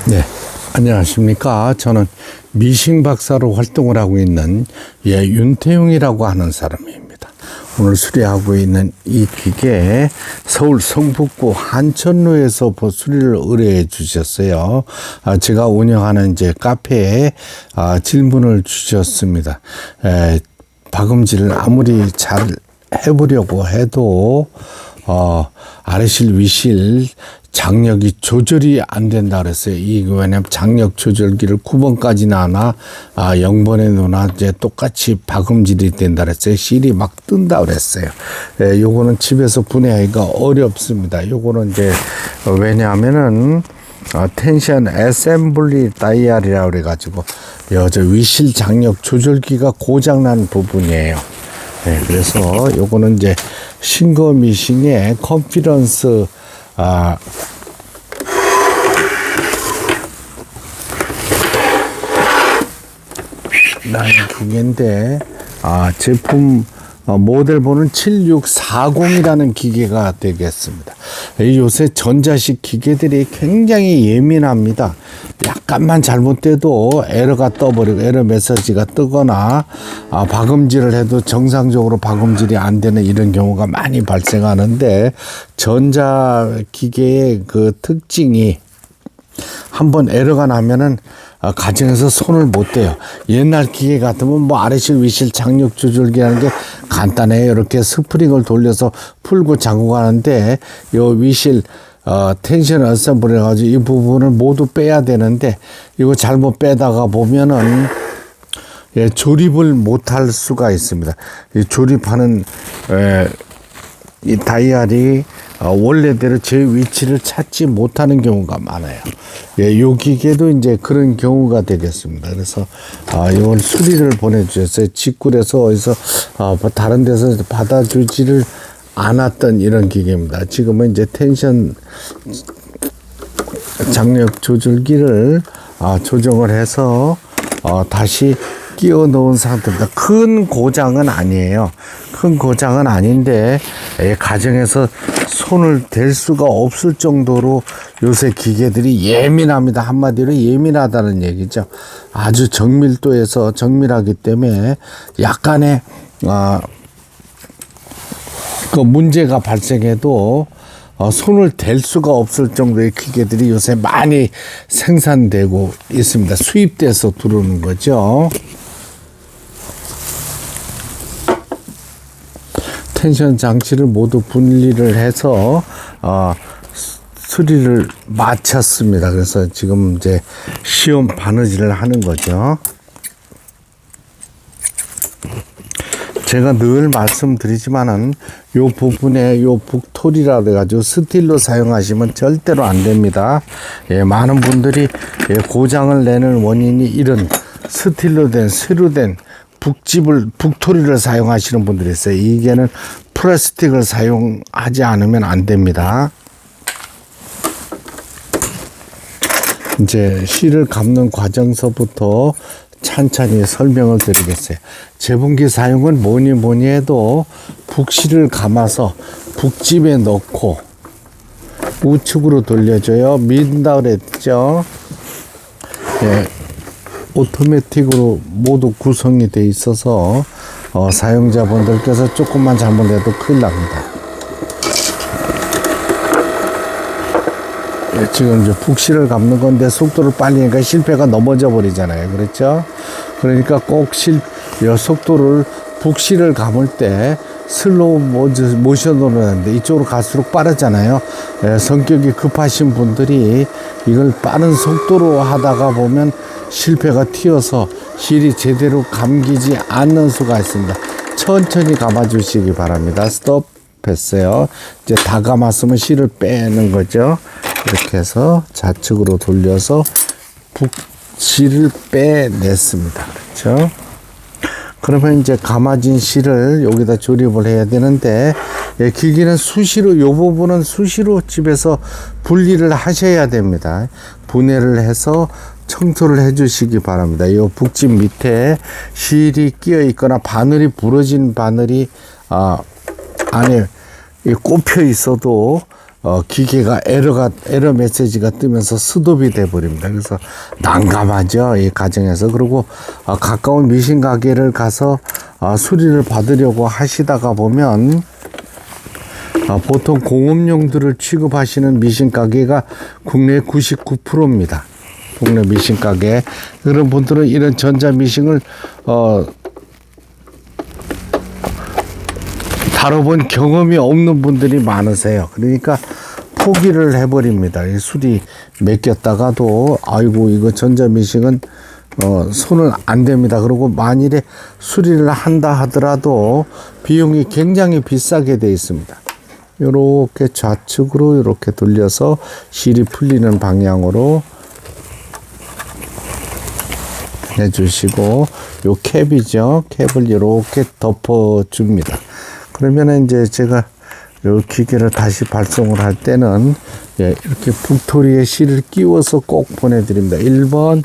네, 안녕하십니까. 저는 미싱 박사로 활동을 하고 있는 윤태용이라고 하는 사람입니다. 오늘 수리하고 있는 이 기계 서울 성북구 한천로에서 수리를 의뢰해 주셨어요. 제가 운영하는 이제 카페에 질문을 주셨습니다. 박음질을 아무리 잘 해보려고 해도 아래실 위실 장력이 조절이 안 된다 그랬어요. 이거 왜냐면 장력 조절기를 9번까지 놔나 0번에 놓나 이제 똑같이 박음질이 된다 그랬어요. 실이 막 뜬다 그랬어요. 요거는 집에서 분해하기가 어렵습니다. 요거는 이제 왜냐하면은 텐션 애셈블리 다이얼이라고 그래가지고 저 위실 장력 조절기가 고장난 부분이에요. 그래서 요거는 이제 싱거미싱의 컨피던스 라는 기계인데 제품 모델번호는 7640이라는 기계가 되겠습니다. 요새 전자식 기계들이 굉장히 예민합니다. 약간만 잘못돼도 에러가 떠버리고 에러 메시지가 뜨거나 박음질을 해도 정상적으로 박음질이 안 되는 이런 경우가 많이 발생하는데, 전자기계의 그 특징이 한번 에러가 나면은 가정에서 손을 못 대요. 옛날 기계 같으면 뭐 아래실 위실 장력 조절기라는 게 간단해요. 이렇게 스프링을 돌려서 풀고 잠그고 하는데, 요 위실 텐션 어셈블리 해가지고 이 부분을 모두 빼야 되는데, 이거 잘못 빼다가 보면은 조립을 못할 수가 있습니다. 이 조립하는 이 다이얼이 원래대로 제 위치를 찾지 못하는 경우가 많아요. 요 기계도 이제 그런 경우가 되겠습니다. 그래서 이걸 수리를 보내주셨어요. 직구에서 어디서 다른 데서 받아주지를 않았던 이런 기계입니다. 지금은 이제 텐션 장력 조절기를 조정을 해서 다시 끼워 놓은 상태입니다. 큰 고장은 아니에요. 큰 고장은 아닌데 가정에서 손을 댈 수가 없을 정도로 요새 기계들이 예민합니다. 한마디로 예민하다는 얘기죠. 아주 정밀도에서 정밀하기 때문에 약간의 그 문제가 발생해도 손을 댈 수가 없을 정도의 기계들이 요새 많이 생산되고 있습니다. 수입돼서 들어오는 거죠. 텐션 장치를 모두 분리를 해서 수리를 마쳤습니다. 그래서 지금 이제 시험 바느질을 하는 거죠. 제가 늘 말씀드리지만은 요 부분에 요 북토리라 그래가지고 스틸로 사용하시면 절대로 안 됩니다. 많은 분들이 고장을 내는 원인이 이런 스틸로 된 새로 된 북토리를 사용하시는 분들이 있어요. 이게는 플라스틱을 사용하지 않으면 안 됩니다. 이제 실을 감는 과정서부터 찬찬히 설명을 드리겠어요. 재분기 사용은 뭐니 해도 북실을 감아서 북집에 넣고 우측으로 돌려줘요. 민다 그랬죠. 오토매틱으로 모두 구성이 돼 있어서 사용자분들께서 조금만 잘못해도 큰일 납니다. 지금 이제 북실을 감는 건데 속도를 빨리 하니까 실패가 넘어져 버리잖아요. 그렇죠? 그러니까 꼭 속도를 북실을 감을 때 슬로우 모션으로 하는데 이쪽으로 갈수록 빠르잖아요. 성격이 급하신 분들이 이걸 빠른 속도로 하다가 보면 실패가 튀어서 실이 제대로 감기지 않는 수가 있습니다. 천천히 감아 주시기 바랍니다. 스톱 했어요. 이제 다 감았으면 실을 빼는 거죠. 이렇게 해서 좌측으로 돌려서 실을 빼냈습니다. 그렇죠? 그러면 이제 감아진 실을 여기다 조립을 해야 되는데, 기계는 수시로, 요 부분은 수시로 집에서 분리를 하셔야 됩니다. 분해를 해서 청소를 해 주시기 바랍니다. 요 북집 밑에 실이 끼어 있거나 바늘이 부러진 바늘이 안에 꼽혀 있어도 기계가 에러 메시지가 뜨면서 스톱이 돼 버립니다. 그래서 난감하죠, 이 과정에서. 그리고 가까운 미신 가게를 가서 수리를 받으려고 하시다가 보면 보통 공업용들을 취급하시는 미신 가게가 국내 99%입니다. 국내 미신 가게. 그런 분들은 이런 전자 미싱을 다뤄본 경험이 없는 분들이 많으세요. 그러니까 포기를 해버립니다. 수리 맡겼다가도 아이고 이거 전자 미싱은 손은 안 됩니다. 그리고 만일에 수리를 한다 하더라도 비용이 굉장히 비싸게 돼 있습니다. 이렇게 좌측으로 이렇게 돌려서 실이 풀리는 방향으로 해주시고, 요 캡이죠. 캡을 이렇게 덮어줍니다. 그러면 이제 제가 요 기계를 다시 발송을 할 때는 이렇게 북토리에 실을 끼워서 꼭 보내드립니다. 1번,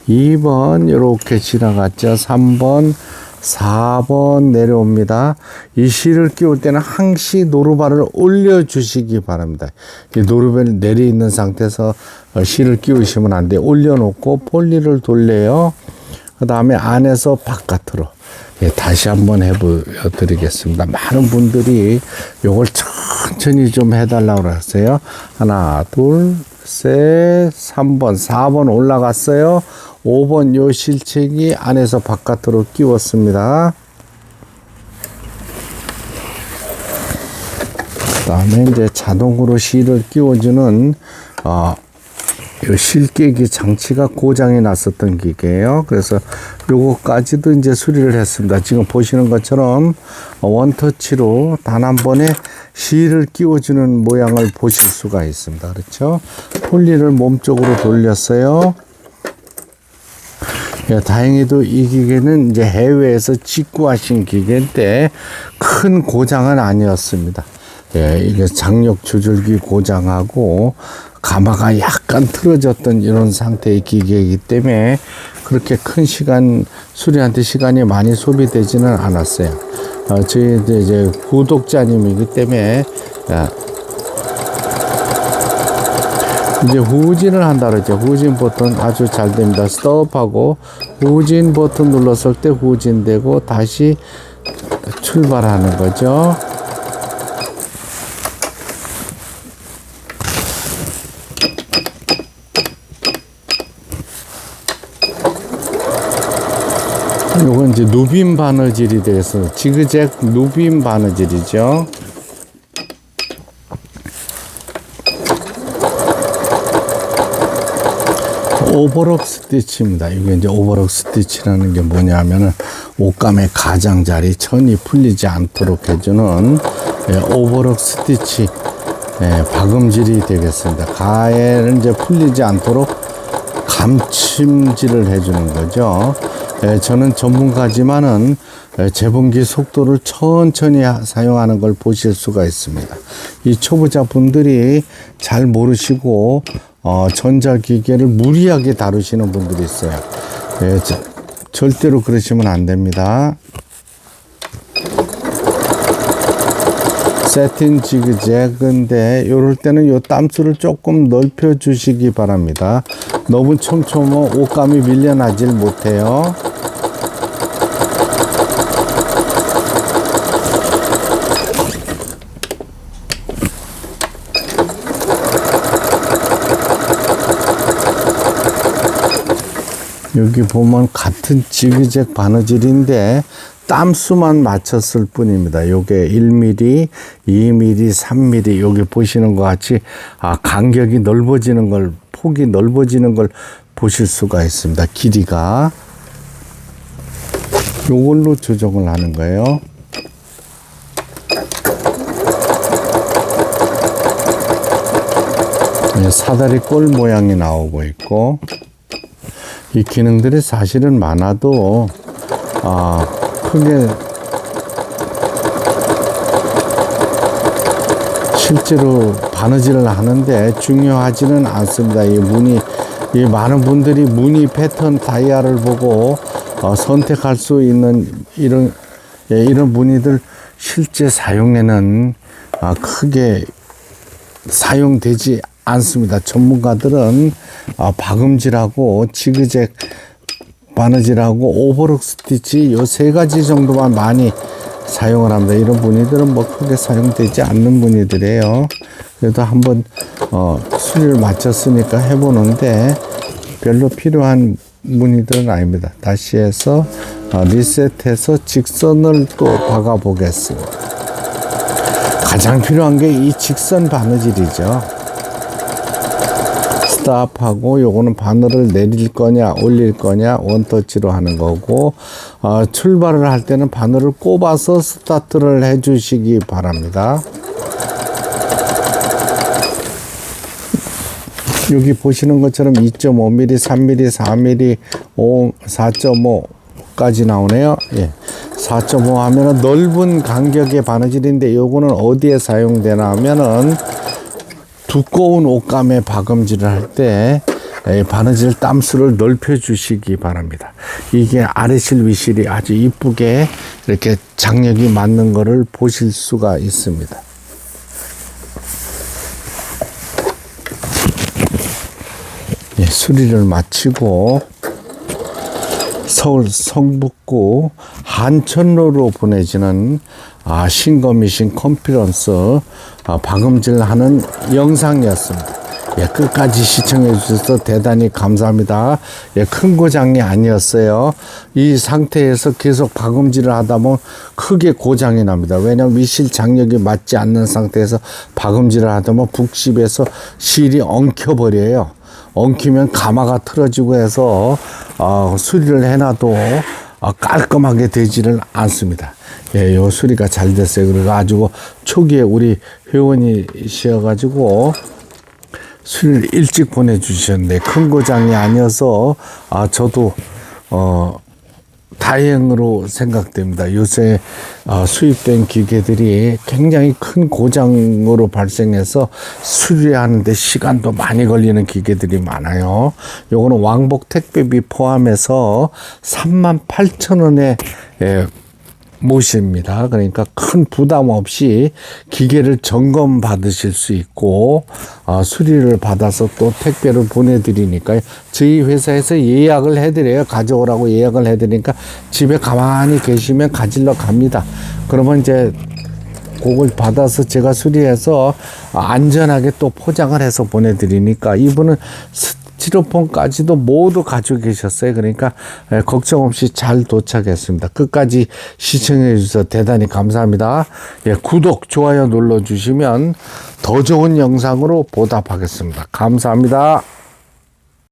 2번 이렇게 지나갔죠. 3번, 4번 내려옵니다. 이 실을 끼울 때는 항시 노루발을 올려주시기 바랍니다. 이 노루발이 내려 있는 상태에서 실을 끼우시면 안 돼요. 올려놓고 폴리를 돌려요. 그 다음에 안에서 바깥으로. 다시 한번 해보여드리겠습니다. 많은 분들이 요걸 천천히 좀 해달라고 하세요. 하나, 둘, 셋, 3번, 4번 올라갔어요. 5번 요 실책이 안에서 바깥으로 끼웠습니다. 그 다음에 이제 자동으로 실을 끼워주는 요 실깨기 장치가 고장이 났었던 기계예요. 그래서 요거까지도 이제 수리를 했습니다. 지금 보시는 것처럼 원터치로 단 한 번에 실을 끼워주는 모양을 보실 수가 있습니다. 그렇죠? 폴리를 몸쪽으로 돌렸어요. 다행히도 이 기계는 이제 해외에서 직구하신 기계인데 큰 고장은 아니었습니다. 이게 장력 조절기 고장하고 가마가 약간 틀어졌던 이런 상태의 기계이기 때문에 그렇게 큰 시간, 수리한테 시간이 많이 소비되지는 않았어요. 저희 이제 구독자님이기 때문에, 이제 후진을 한다 그랬죠. 후진 버튼 아주 잘 됩니다. 스톱하고 후진 버튼 눌렀을 때 후진되고 다시 출발하는 거죠. 요건 이제 누빔 바느질이 돼서 지그잭 누빔 바느질이죠. 오버럭 스티치입니다. 이게 이제 오버럭 스티치라는 게 뭐냐면은 옷감의 가장자리 천이 풀리지 않도록 해주는 오버럭 스티치 박음질이 되겠습니다. 가에는 이제 풀리지 않도록 감침질을 해주는 거죠. 저는 전문가지만은 재봉기 속도를 천천히 사용하는 걸 보실 수가 있습니다. 이 초보자 분들이 잘 모르시고 전자기계를 무리하게 다루시는 분들이 있어요. 절대로 그러시면 안 됩니다. 세팅 지그재그인데 이럴 때는 요 땀수를 조금 넓혀 주시기 바랍니다. 너무 촘촘하면 옷감이 밀려나질 못해요. 여기 보면 같은 지그잭 바느질인데 땀수만 맞췄을 뿐입니다. 요게 1mm, 2mm, 3mm 여기 보시는 것 같이 간격이 넓어지는 걸, 폭이 넓어지는 걸 보실 수가 있습니다. 길이가 요걸로 조정을 하는 거예요. 사다리 꼴 모양이 나오고 있고, 이 기능들이 사실은 많아도 크게 실제로 바느질을 하는데 중요하지는 않습니다. 이 많은 분들이 무늬 패턴 다이아를 보고 선택할 수 있는 이런 무늬들 실제 사용에는 크게 사용되지 않습니다. 전문가들은 박음질하고 지그잭 바느질하고 오버룩 스티치 요 세 가지 정도만 많이 사용을 합니다. 이런 무늬들은 뭐 크게 사용되지 않는 무늬들이에요. 그래도 한번 수리를 마쳤으니까 해보는데 별로 필요한 무늬들은 아닙니다. 다시 해서 리셋해서 직선을 또 박아 보겠습니다. 가장 필요한 게 이 직선 바느질이죠. 스탑하고 요거는 바늘을 내릴 거냐 올릴 거냐 원터치로 하는 거고, 출발을 할 때는 바늘을 꼽아서 스타트를 해 주시기 바랍니다. 여기 보시는 것처럼 2.5mm, 3mm, 4mm, 4.5까지 나오네요. 예. 4.5 하면은 넓은 간격의 바느질인데 요거는 어디에 사용되나 하면은 두꺼운 옷감에 박음질을 할 때 바느질 땀수를 넓혀 주시기 바랍니다. 이게 아래실 위실이 아주 이쁘게 이렇게 장력이 맞는 거를 보실 수가 있습니다. 예, 수리를 마치고 서울 성북구 한천로로 보내지는 싱거미싱 컨피런스 박음질하는 영상이었습니다. 예, 끝까지 시청해 주셔서 대단히 감사합니다. 예, 큰 고장이 아니었어요. 이 상태에서 계속 박음질을 하다 보면 크게 고장이 납니다. 왜냐하면 미실 장력이 맞지 않는 상태에서 박음질을 하다 보면 북십에서 실이 엉켜버려요. 엉키면 가마가 틀어지고 해서 수리를 해놔도 깔끔하게 되지를 않습니다. 예, 요 수리가 잘 됐어요. 그래가지고 초기에 우리 회원이셔가지고 수리를 일찍 보내주셨는데 큰 고장이 아니어서 저도 다행으로 생각됩니다. 요새 수입된 기계들이 굉장히 큰 고장으로 발생해서 수리하는데 시간도 많이 걸리는 기계들이 많아요. 요거는 왕복 택배비 포함해서 38,000원에 모십니다. 그러니까 큰 부담 없이 기계를 점검 받으실 수 있고 수리를 받아서 또 택배를 보내드리니까 저희 회사에서 예약을 해드려요. 가져오라고 예약을 해드리니까 집에 가만히 계시면 가지러 갑니다. 그러면 이제 그걸 받아서 제가 수리해서 안전하게 또 포장을 해서 보내드리니까 이분은 스티로폼까지도 모두 가지고 계셨어요. 그러니까 걱정 없이 잘 도착했습니다. 끝까지 시청해 주셔서 대단히 감사합니다. 예, 구독, 좋아요 눌러주시면 더 좋은 영상으로 보답하겠습니다. 감사합니다.